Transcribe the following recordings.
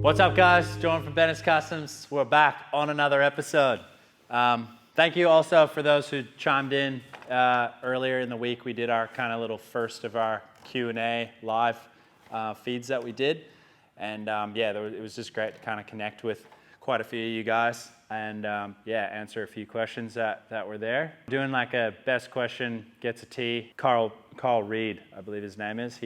What's up, guys? John from Bennett's Customs. We're back on another episode. Thank you also for those who chimed in earlier in the week. We did our kind of little first of our Q&A live feeds that we did. And it was just great to kind of connect with quite a few of you guys and answer a few questions that were there. Doing like a best question gets a T. Carl Reed, I believe his name is.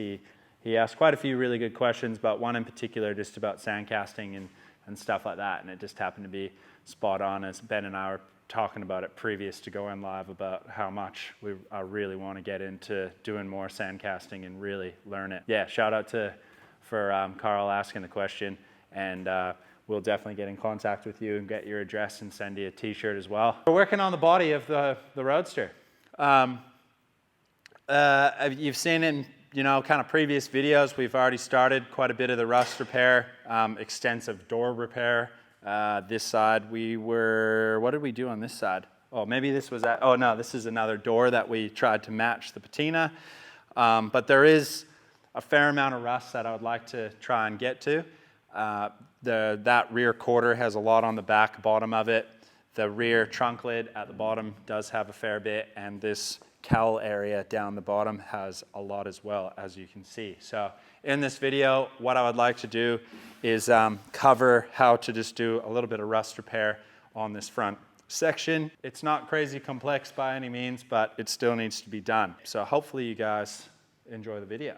He asked quite a few really good questions, but one in particular just about sandcasting and stuff like that. And it just happened to be spot on as Ben and I were talking about it previous to going live about how much I really want to get into doing more sandcasting and really learn it. Yeah, shout out for Carl asking the question, and we'll definitely get in contact with you and get your address and send you a t-shirt as well. We're working on the body of the Roadster. You've seen in kind of previous videos, we've already started quite a bit of the rust repair, extensive door repair. This side what did we do on this side? Oh, maybe this was this is another door that we tried to match the patina. But there is a fair amount of rust that I would like to try and get to. That rear quarter has a lot on the back bottom of it. The rear trunk lid at the bottom does have a fair bit, and this cowl area down the bottom has a lot as well, as you can see. So in this video, what I would like to do is cover how to just do a little bit of rust repair on this front section. It's not crazy complex by any means, but it still needs to be done. So hopefully you guys enjoy the video.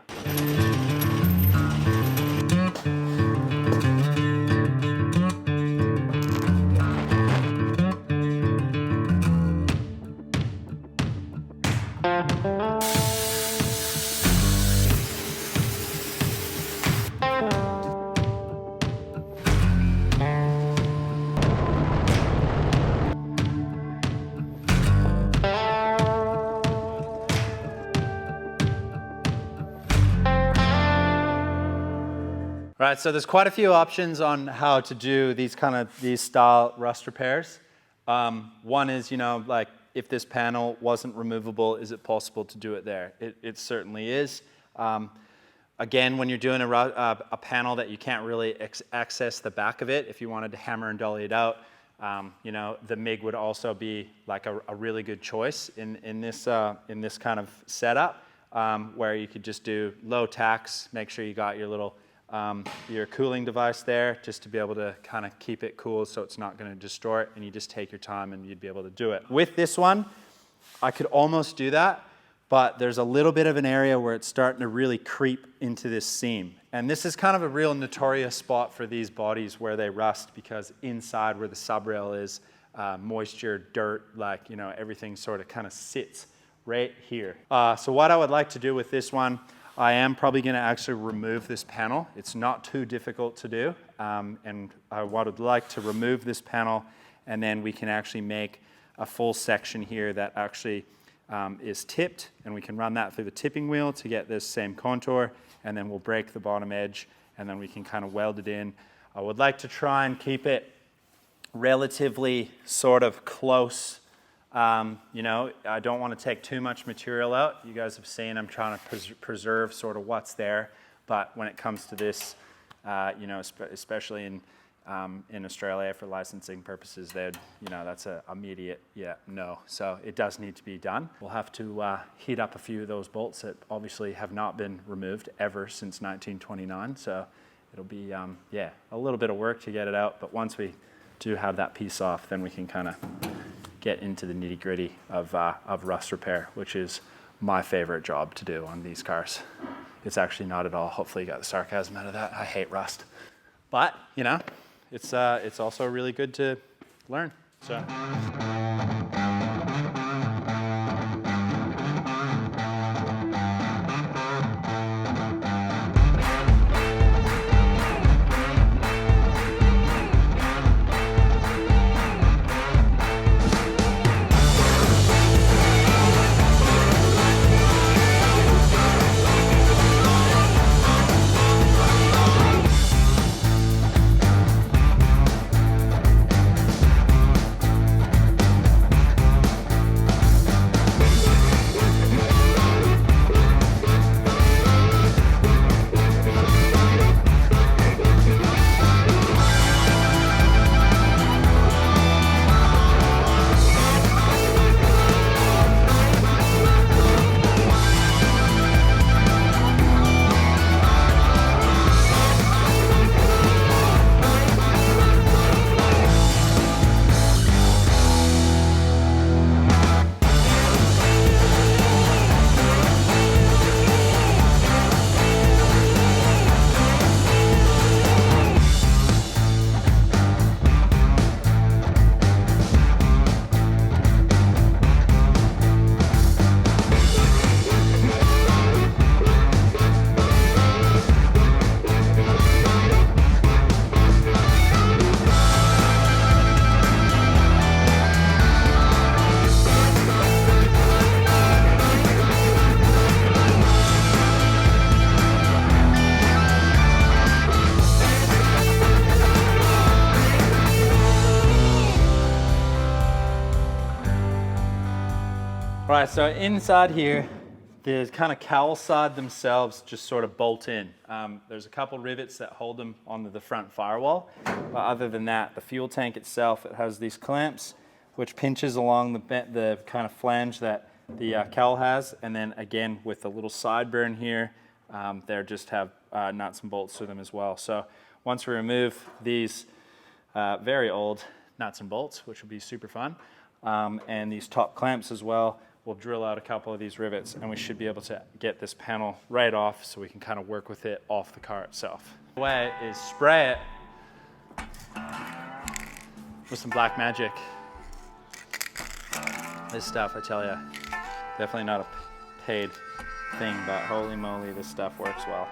Right, so there's quite a few options on how to do these style rust repairs. One is, like if this panel wasn't removable, is it possible to do it there? It certainly is. Again, when you're doing a panel that you can't really access the back of it, if you wanted to hammer and dolly it out, the MIG would also be like a really good choice in this kind of setup, where you could just do low tax, make sure you got your little your cooling device there just to be able to kind of keep it cool so it's not going to destroy it, and you just take your time and you'd be able to do it. With this one, I could almost do that, but there's a little bit of an area where it's starting to really creep into this seam. And this is kind of a real notorious spot for these bodies where they rust, because inside where the subrail is, moisture, dirt, everything sort of kind of sits right here. So what I would like to do with this one, I am probably going to actually remove this panel. It's not too difficult to do, and I would like to remove this panel, and then we can actually make a full section here that actually is tipped, and we can run that through the tipping wheel to get this same contour, and then we'll break the bottom edge, and then we can kind of weld it in. I would like to try and keep it relatively sort of close. I don't want to take too much material out. You guys have seen I'm trying to preserve sort of what's there, but when it comes to this, especially in Australia for licensing purposes, that's an immediate no. So it does need to be done. We'll have to heat up a few of those bolts that obviously have not been removed ever since 1929. So it'll be a little bit of work to get it out, but once we do have that piece off, then we can kind of get into the nitty-gritty of rust repair, which is my favorite job to do on these cars. It's actually not at all. Hopefully you got the sarcasm out of that. I hate rust. But, it's also really good to learn. So. All right, so inside here, the kind of cowl side themselves just sort of bolt in. There's a couple rivets that hold them onto the front firewall, but other than that, the fuel tank itself, it has these clamps which pinches along the kind of flange that the cowl has, and then again with the little sideburn here, they just have nuts and bolts to them as well. So once we remove these very old nuts and bolts, which will be super fun, and these top clamps as well, we'll drill out a couple of these rivets and we should be able to get this panel right off so we can kind of work with it off the car itself. The way is spray it with some black magic. This stuff, I tell you, definitely not a paid thing, but holy moly, this stuff works well.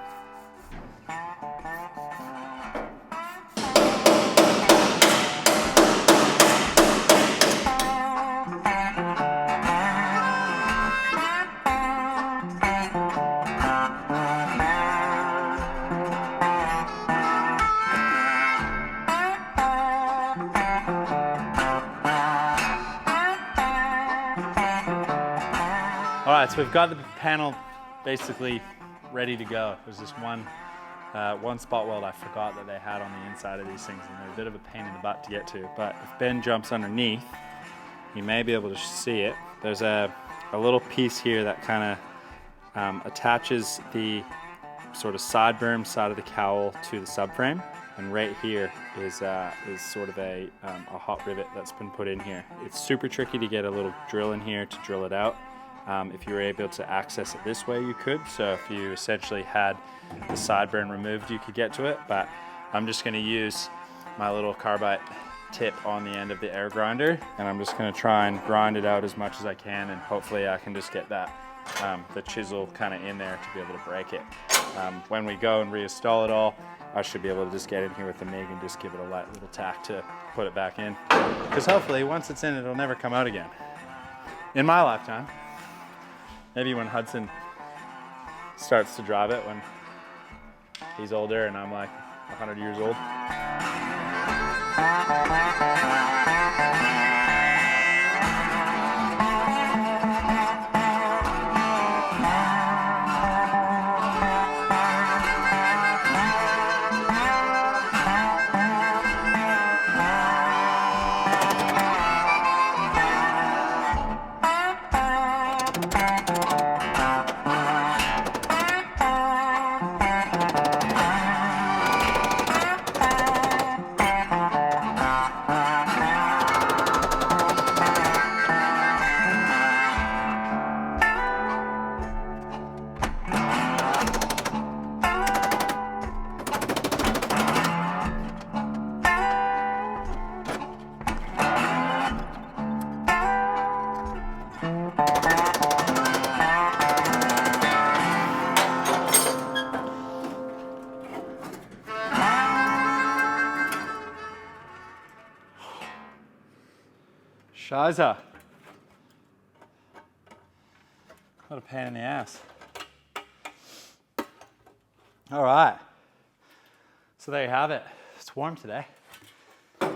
All right, so we've got the panel basically ready to go. There's this one spot weld I forgot that they had on the inside of these things, and they're a bit of a pain in the butt to get to. But if Ben jumps underneath, you may be able to see it. There's a little piece here that kind of attaches the sort of side berm side of the cowl to the subframe, and right here is sort of a hot rivet that's been put in here. It's super tricky to get a little drill in here to drill it out. If you were able to access it this way, you could. So if you essentially had the sideburn removed, you could get to it. But I'm just going to use my little carbide tip on the end of the air grinder, and I'm just going to try and grind it out as much as I can, and hopefully I can just get that the chisel kind of in there to be able to break it. When we go and reinstall it all, I should be able to just get in here with the MIG and just give it a light little tack to put it back in. Because hopefully once it's in, it'll never come out again. In my lifetime. Maybe when Hudson starts to drive it when he's older and I'm like 100 years old. Shiza. What a pain in the ass. All right. So there you have it. It's warm today.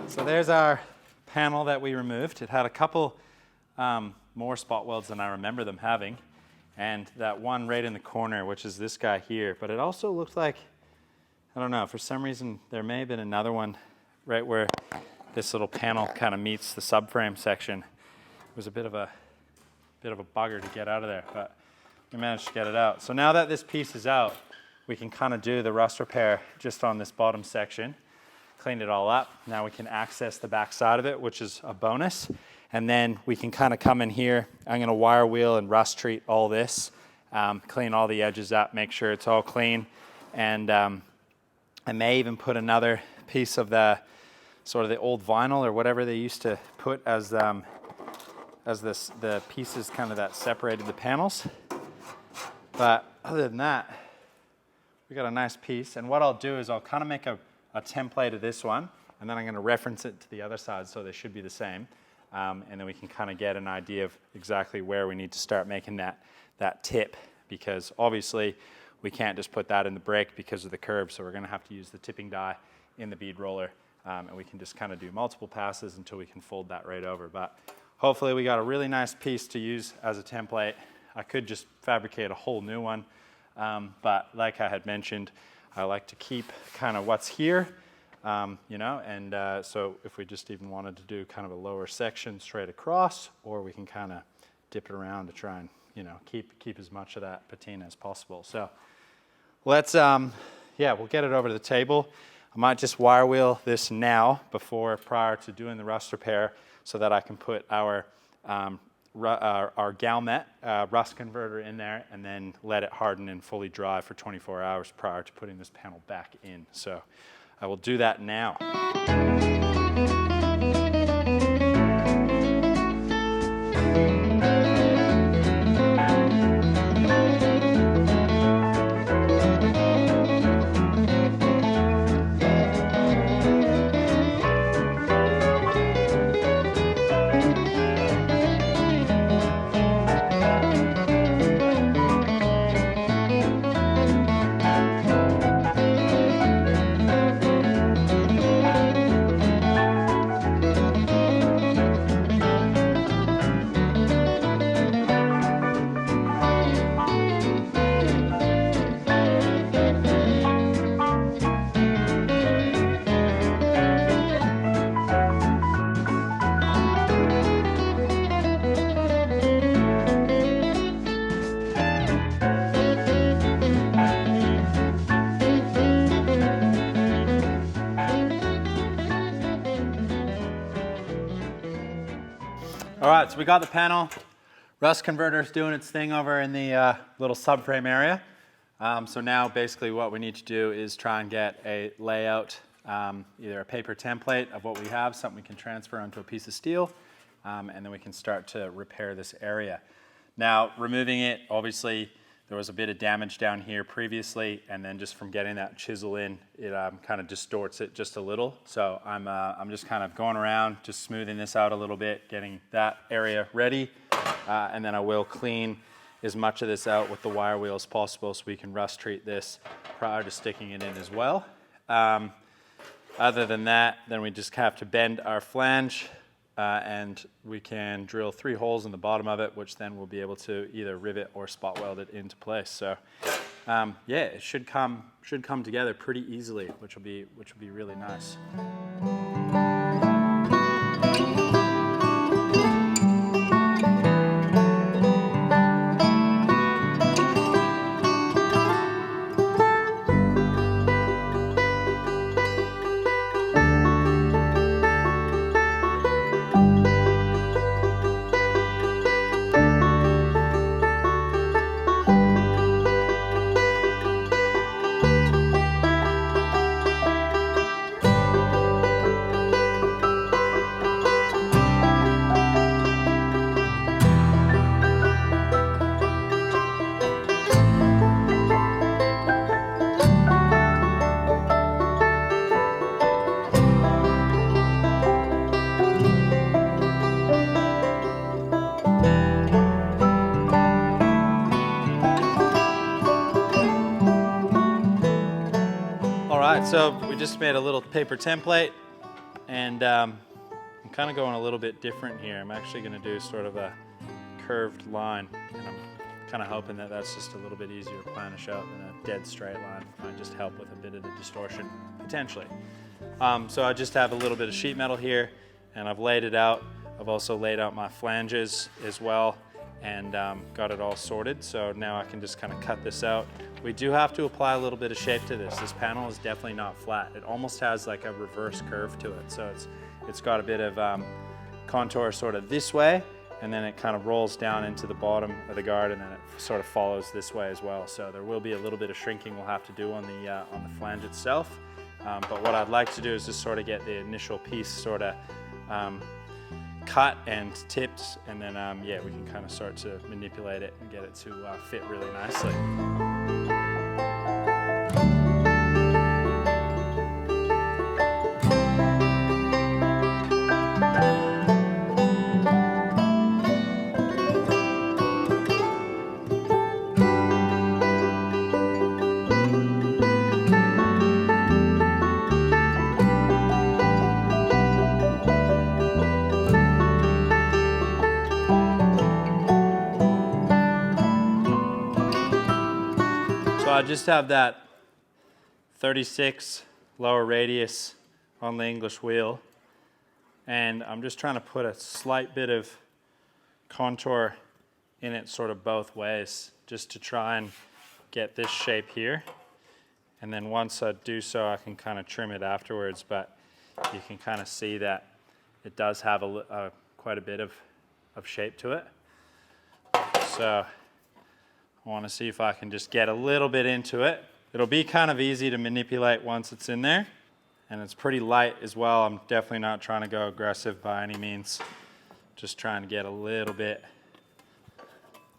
So there's our panel that we removed. It had a couple more spot welds than I remember them having. And that one right in the corner, which is this guy here. But it also looked like, I don't know, for some reason there may have been another one right where this little panel kind of meets the subframe section. It was a bit of a bugger to get out of there, but we managed to get it out. So now that this piece is out, we can kind of do the rust repair just on this bottom section. Cleaned it all up. Now we can access the back side of it, which is a bonus. And then we can kind of come in here. I'm going to wire wheel and rust treat all this, clean all the edges up, make sure it's all clean. And I may even put another piece of the sort of the old vinyl or whatever they used to put as the pieces kind of that separated the panels. But other than that, we got a nice piece. And what I'll do is I'll kind of make a template of this one, and then I'm going to reference it to the other side so they should be the same. And then we can kind of get an idea of exactly where we need to start making that tip, because obviously we can't just put that in the brake because of the curve, so we're going to have to use the tipping die in the bead roller. And we can just kind of do multiple passes until we can fold that right over. But hopefully we got a really nice piece to use as a template. I could just fabricate a whole new one, but like I had mentioned, I like to keep kind of what's here, you know, and so if we just even wanted to do kind of a lower section straight across, or we can kind of dip it around to try and, you know, keep as much of that patina as possible. So let's, yeah, we'll get it over to the table. I might just wire wheel this now prior to doing the rust repair, so that I can put our Galmet rust converter in there and then let it harden and fully dry for 24 hours prior to putting this panel back in. So I will do that now. All right, so we got the panel. Rust converter's doing its thing over in the little subframe area. So now basically what we need to do is try and get a layout, either a paper template of what we have, something we can transfer onto a piece of steel, and then we can start to repair this area. Now, removing it, obviously, there was a bit of damage down here previously, and then just from getting that chisel in, it kind of distorts it just a little. So I'm just kind of going around, just smoothing this out a little bit, getting that area ready, and then I will clean as much of this out with the wire wheel as possible so we can rust treat this prior to sticking it in as well. Other than that, then we just have to bend our flange, and we can drill 3 holes in the bottom of it, which then we'll be able to either rivet or spot weld it into place. So yeah, it should come together pretty easily, which will be really nice. So we just made a little paper template, and I'm kind of going a little bit different here. I'm actually going to do sort of a curved line, and I'm kind of hoping that that's just a little bit easier to planish out than a dead straight line. Might just help with a bit of the distortion, potentially. So I just have a little bit of sheet metal here, and I've laid it out. I've also laid out my flanges as well, and got it all sorted. So now I can just kind of cut this out. We do have to apply a little bit of shape to this. This panel is definitely not flat. It almost has like a reverse curve to it. So it's got a bit of contour sort of this way, and then it kind of rolls down into the bottom of the guard, and then it sort of follows this way as well. So there will be a little bit of shrinking we'll have to do on the flange itself. But what I'd like to do is just sort of get the initial piece sort of cut and tipped, and then yeah, we can kind of start to manipulate it and get it to fit really nicely. I just have that 36 lower radius on the English wheel, and I'm just trying to put a slight bit of contour in it sort of both ways, just to try and get this shape here. And then once I do so, I can kind of trim it afterwards, but you can kind of see that it does have quite a bit of shape to it. So I want to see if I can just get a little bit into it. It'll be kind of easy to manipulate once it's in there, and it's pretty light as well. I'm definitely not trying to go aggressive by any means, just trying to get a little bit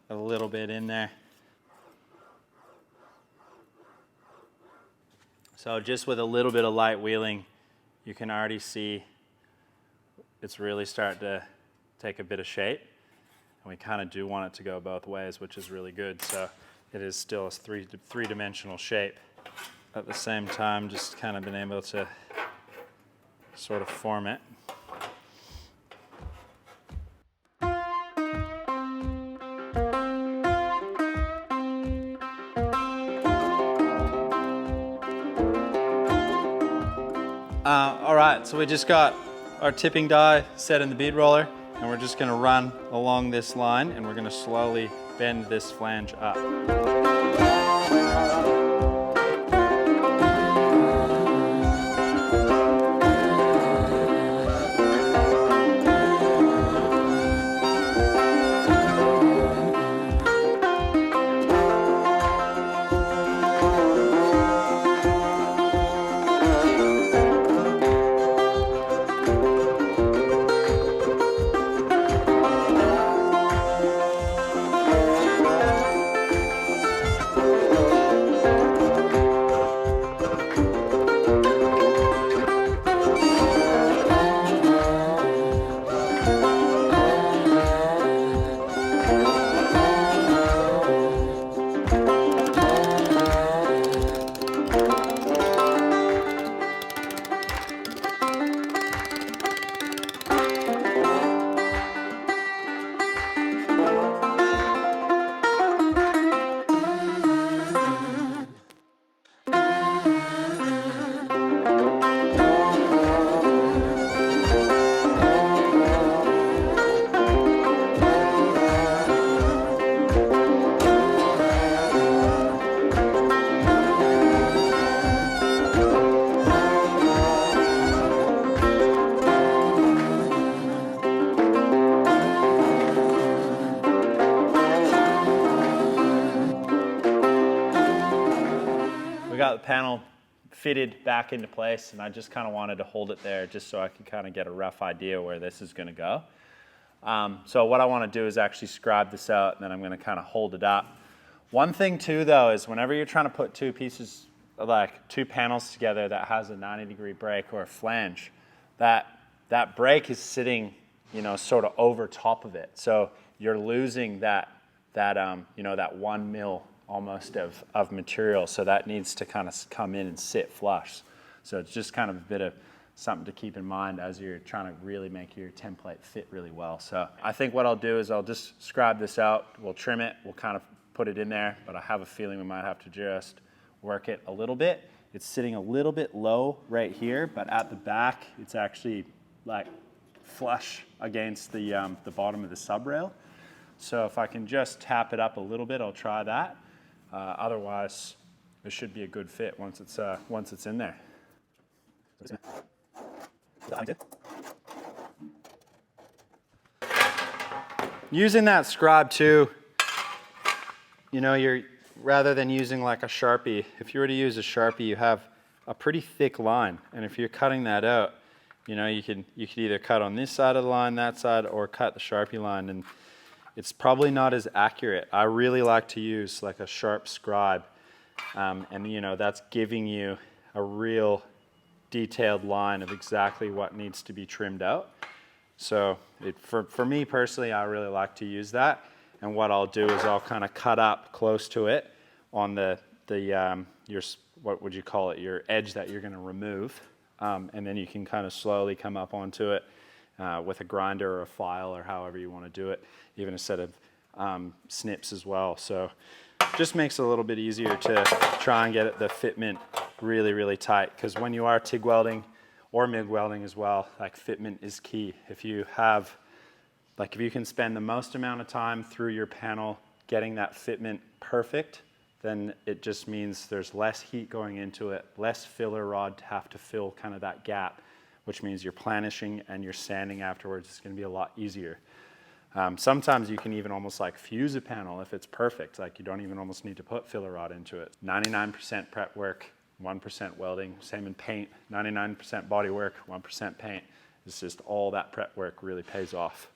in there. So just with a little bit of light wheeling, you can already see it's really starting to take a bit of shape. And we kind of do want it to go both ways, which is really good. So it is still a three-dimensional shape. At the same time, just kind of been able to sort of form it. All right, so we just got our tipping die set in the bead roller, and we're just gonna run along this line, and we're gonna slowly bend this flange up. We got the panel fitted back into place, and I just kind of wanted to hold it there just so I could kind of get a rough idea where this is going to go. So what I want to do is actually scribe this out, and then I'm going to kind of hold it up. One thing too though is whenever you're trying to put two pieces, like two panels together that has a 90-degree break or a flange, that break is sitting, you know, sort of over top of it. So you're losing that 1 mil almost of material, so that needs to kind of come in and sit flush. So it's just kind of a bit of something to keep in mind as you're trying to really make your template fit really well. So I think what I'll do is I'll just scribe this out, we'll trim it, we'll kind of put it in there, but I have a feeling we might have to just work it a little bit. It's sitting a little bit low right here, but at the back it's actually like flush against the bottom of the sub rail. So if I can just tap it up a little bit, I'll try that. Otherwise, it should be a good fit once it's in there. Using that scribe too, you know, rather than using like a Sharpie, if you were to use a Sharpie, you have a pretty thick line, and if you're cutting that out, you know, you could either cut on this side of the line, that side, or cut the Sharpie line, and it's probably not as accurate. I really like to use like a sharp scribe, and you know, that's giving you a real detailed line of exactly what needs to be trimmed out. So for me personally, I really like to use that, and what I'll do is I'll kind of cut up close to it on your, what would you call it, your edge that you're going to remove, and then you can kind of slowly come up onto it with a grinder or a file or however you want to do it, even a set of snips as well. So just makes it a little bit easier to try and get the fitment really, really tight. Because when you are TIG welding or MIG welding as well, like fitment is key. If you have, like if you can spend the most amount of time through your panel getting that fitment perfect, then it just means there's less heat going into it, less filler rod to have to fill kind of that gap, which means your planishing and your sanding afterwards is going to be a lot easier. Sometimes you can even almost like fuse a panel if it's perfect. Like you don't even almost need to put filler rod into it. 99% prep work, 1% welding. Same in paint, 99% body work, 1% paint. It's just all that prep work really pays off.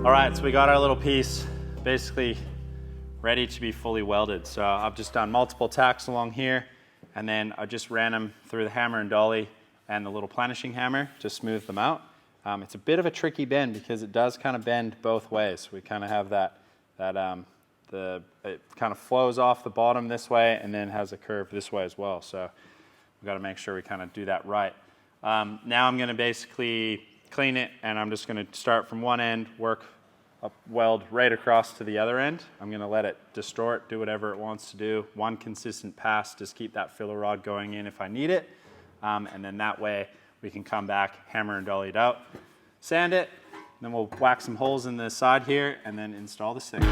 All right, so we got our little piece basically ready to be fully welded. So I've just done multiple tacks along here, and then I just ran them through the hammer and dolly and the little planishing hammer to smooth them out. It's a bit of a tricky bend because it does kind of bend both ways. We kind of have it kind of flows off the bottom this way and then has a curve this way as well. So we've got to make sure we kind of do that right. Now I'm going to basically clean it, and I'm just going to start from one end, work a weld right across to the other end. I'm going to let it distort, do whatever it wants to do. One consistent pass, just keep that filler rod going in if I need it. And then that way we can come back, hammer and dolly it out, sand it, and then we'll whack some holes in the side here and then install the stick.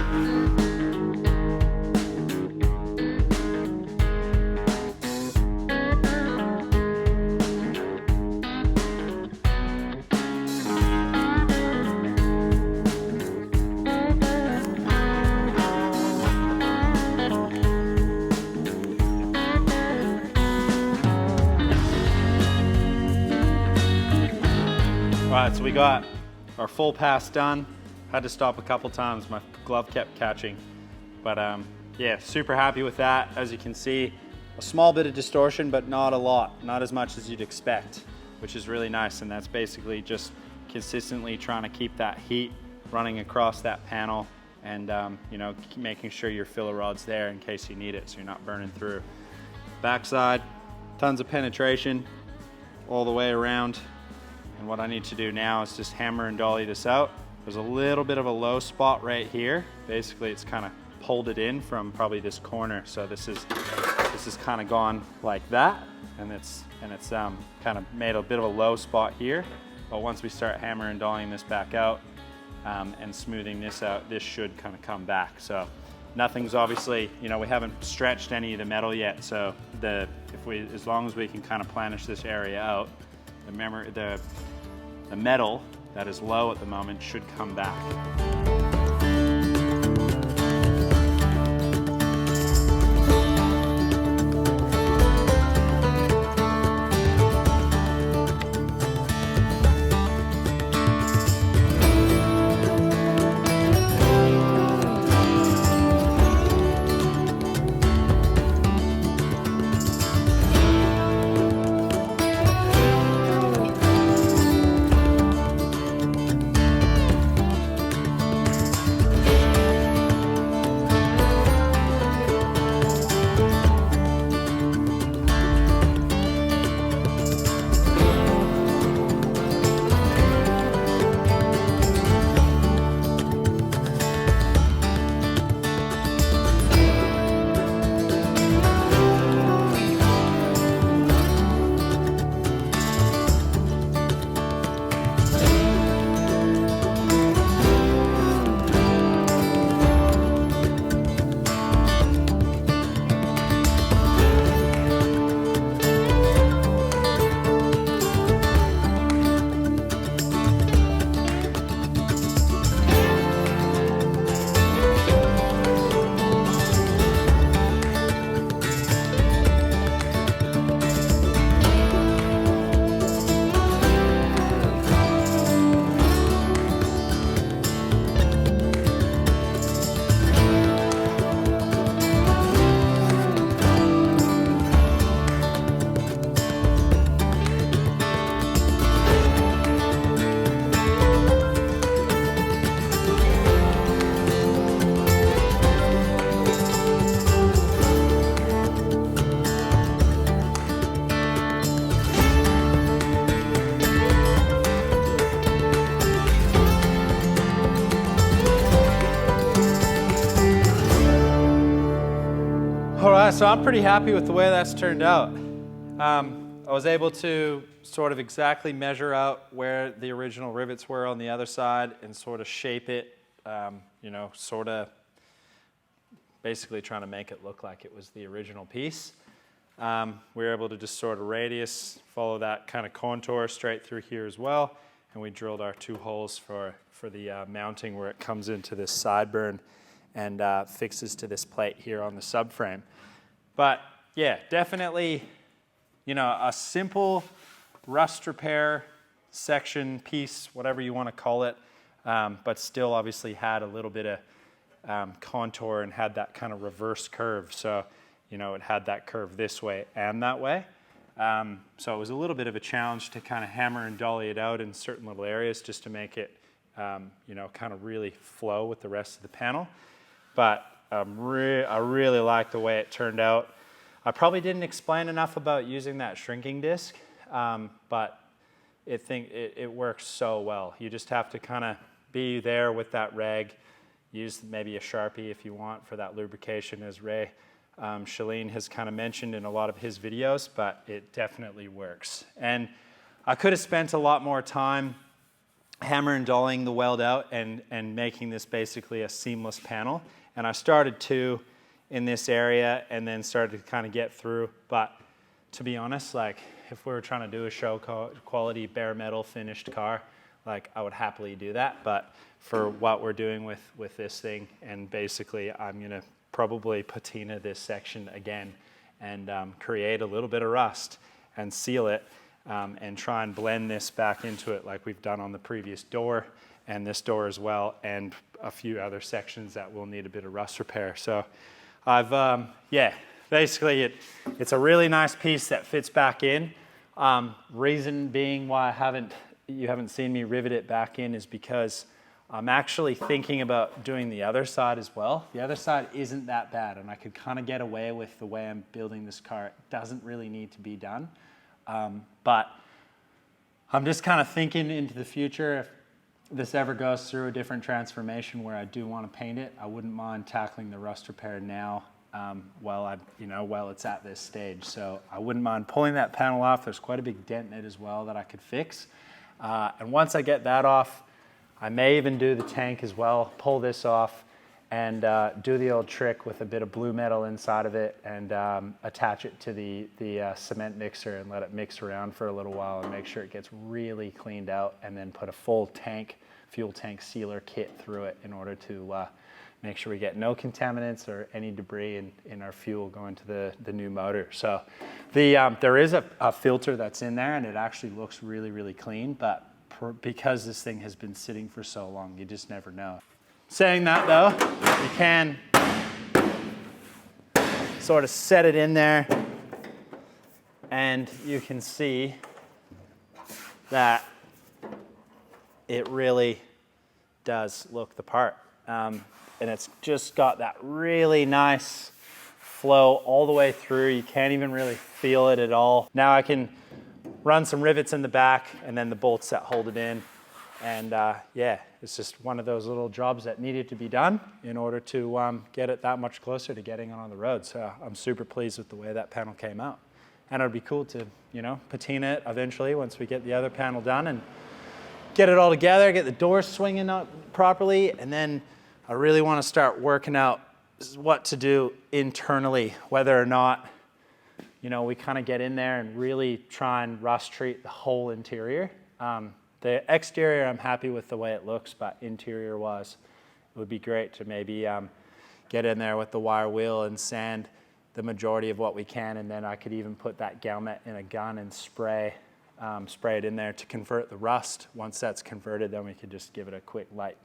All right, so we got our full pass done. Had to stop a couple times, my glove kept catching. But yeah, super happy with that. As you can see, a small bit of distortion, but not a lot, not as much as you'd expect, which is really nice. And that's basically just consistently trying to keep that heat running across that panel and you know, making sure your filler rod's there in case you need it so you're not burning through. Backside, tons of penetration all the way around. And what I need to do now is just hammer and dolly this out. There's a little bit of a low spot right here. Basically, it's kind of pulled it in from probably this corner. So this is kind of gone like that, and it's kind of made a bit of a low spot here. But once we start hammer and dollying this back out, and smoothing this out, this should kind of come back. So nothing's obviously, you know, we haven't stretched any of the metal yet. So as long as we can kind of planish this area out, the metal that is low at the moment should come back. All right, so I'm pretty happy with the way that's turned out. I was able to sort of exactly measure out where the original rivets were on the other side and sort of shape it, you know, sort of basically trying to make it look like it was the original piece. We were able to just sort of radius, follow that kind of contour straight through here as well, and we drilled our 2 holes for the mounting where it comes into this sideburn and fixes to this plate here on the subframe. But yeah, definitely, you know, a simple rust repair section piece, whatever you want to call it, but still obviously had a little bit of contour and had that kind of reverse curve. So, you know, it had that curve this way and that way. So it was a little bit of a challenge to kind of hammer and dolly it out in certain little areas just to make it, you know, kind of really flow with the rest of the panel. But I really like the way it turned out. I probably didn't explain enough about using that shrinking disc, but it works so well. You just have to kind of be there with that rag, use maybe a Sharpie if you want for that lubrication, as Ray Shalene has kind of mentioned in a lot of his videos, but it definitely works. And I could have spent a lot more time hammer and dollying the weld out and making this basically a seamless panel. And I started to in this area and then started to kind of get through. But to be honest, like if we were trying to do a show quality bare metal finished car, like I would happily do that. But for what we're doing with this thing, and basically I'm gonna probably patina this section again and create a little bit of rust and seal it and try and blend this back into it like we've done on the previous door and this door as well, and a few other sections that will need a bit of rust repair. So I've, yeah, basically it's a really nice piece that fits back in. Reason being why you haven't seen me rivet it back in is because I'm actually thinking about doing the other side as well. The other side isn't that bad, and I could kind of get away with the way I'm building this car. It doesn't really need to be done. But I'm just kind of thinking into the future, if this ever goes through a different transformation where I do want to paint it, I wouldn't mind tackling the rust repair now while it's at this stage. So I wouldn't mind pulling that panel off. There's quite a big dent in it as well that I could fix. And once I get that off, I may even do the tank as well, pull this off, and do the old trick with a bit of blue metal inside of it and attach it to the cement mixer and let it mix around for a little while and make sure it gets really cleaned out, and then put a full tank, fuel tank sealer kit through it in order to make sure we get no contaminants or any debris in our fuel going to the new motor. So there is a filter that's in there, and it actually looks really, really clean, but because this thing has been sitting for so long, you just never know. Saying that though, you can sort of set it in there, and you can see that it really does look the part. And it's just got that really nice flow all the way through. You can't even really feel it at all. Now I can run some rivets in the back and then the bolts that hold it in. And yeah, it's just one of those little jobs that needed to be done in order to get it that much closer to getting it on the road. So I'm super pleased with the way that panel came out. And it'll be cool to, you know, patina it eventually once we get the other panel done and get it all together, get the doors swinging up properly. And then I really want to start working out what to do internally, whether or not, you know, we kind of get in there and really try and rust treat the whole interior. The exterior, I'm happy with the way it looks, but interior wise, it would be great to maybe get in there with the wire wheel and sand the majority of what we can, and then I could even put that Galmet in a gun and spray it in there to convert the rust. Once that's converted, then we could just give it a quick light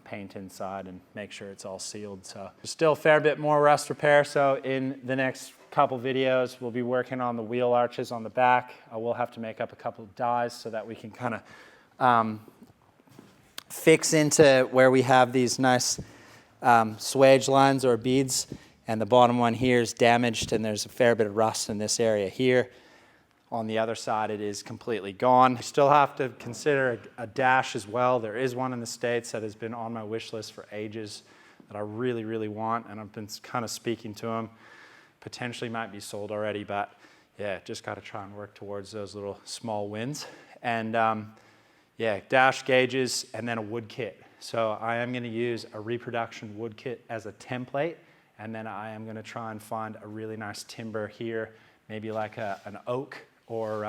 paint inside and make sure it's all sealed. So there's still a fair bit more rust repair. So in the next couple videos, we'll be working on the wheel arches on the back. I will have to make up a couple of dies so that we can kind of fix into where we have these nice swage lines or beads, and the bottom one here is damaged and there's a fair bit of rust in this area here. On the other side, it is completely gone. We still have to consider a dash as well. There is one in the States that has been on my wish list for ages that I really, really want, and I've been kind of speaking to them. Potentially might be sold already, but yeah, just got to try and work towards those little small wins. And yeah, dash gauges and then a wood kit. So I am going to use a reproduction wood kit as a template, and then I am going to try and find a really nice timber here, maybe like an oak or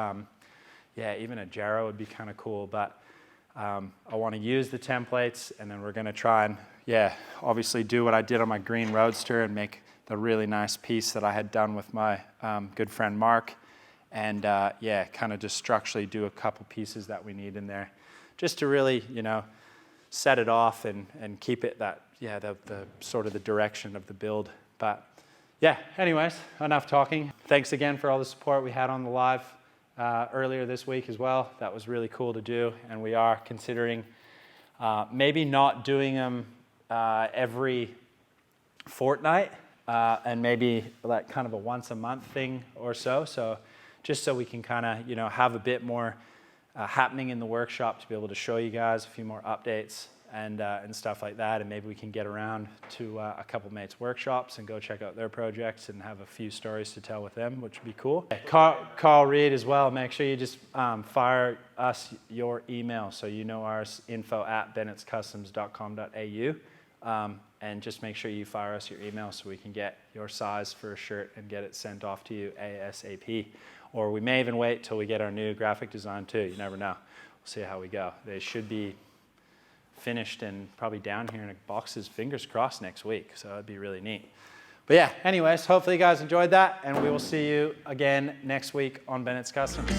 yeah, even a jarrow would be kind of cool. But I want to use the templates, and then we're going to try and, yeah, obviously do what I did on my green Roadster and make the really nice piece that I had done with my good friend Mark, and yeah, kind of just structurally do a couple pieces that we need in there just to really, you know, set it off and keep it that, yeah, the sort of the direction of the build. But yeah, anyways, enough talking. Thanks again for all the support we had on the live earlier this week as well. That was really cool to do, and we are considering maybe not doing them every fortnight, and maybe like kind of a once a month thing or so. So just so we can kind of, you know, have a bit more happening in the workshop to be able to show you guys a few more updates and stuff like that. And maybe we can get around to a couple mates' workshops and go check out their projects and have a few stories to tell with them, which would be cool. Carl Reed as well. Make sure you just fire us your email. So you know ours, info@bennettscustoms.com.au. And just make sure you fire us your email so we can get your size for a shirt and get it sent off to you ASAP. Or we may even wait till we get our new graphic design too. You never know. We'll see how we go. They should be finished and probably down here in boxes, fingers crossed, next week. So that'd be really neat. But yeah, anyways, hopefully you guys enjoyed that, and we will see you again next week on Bennett's Customs.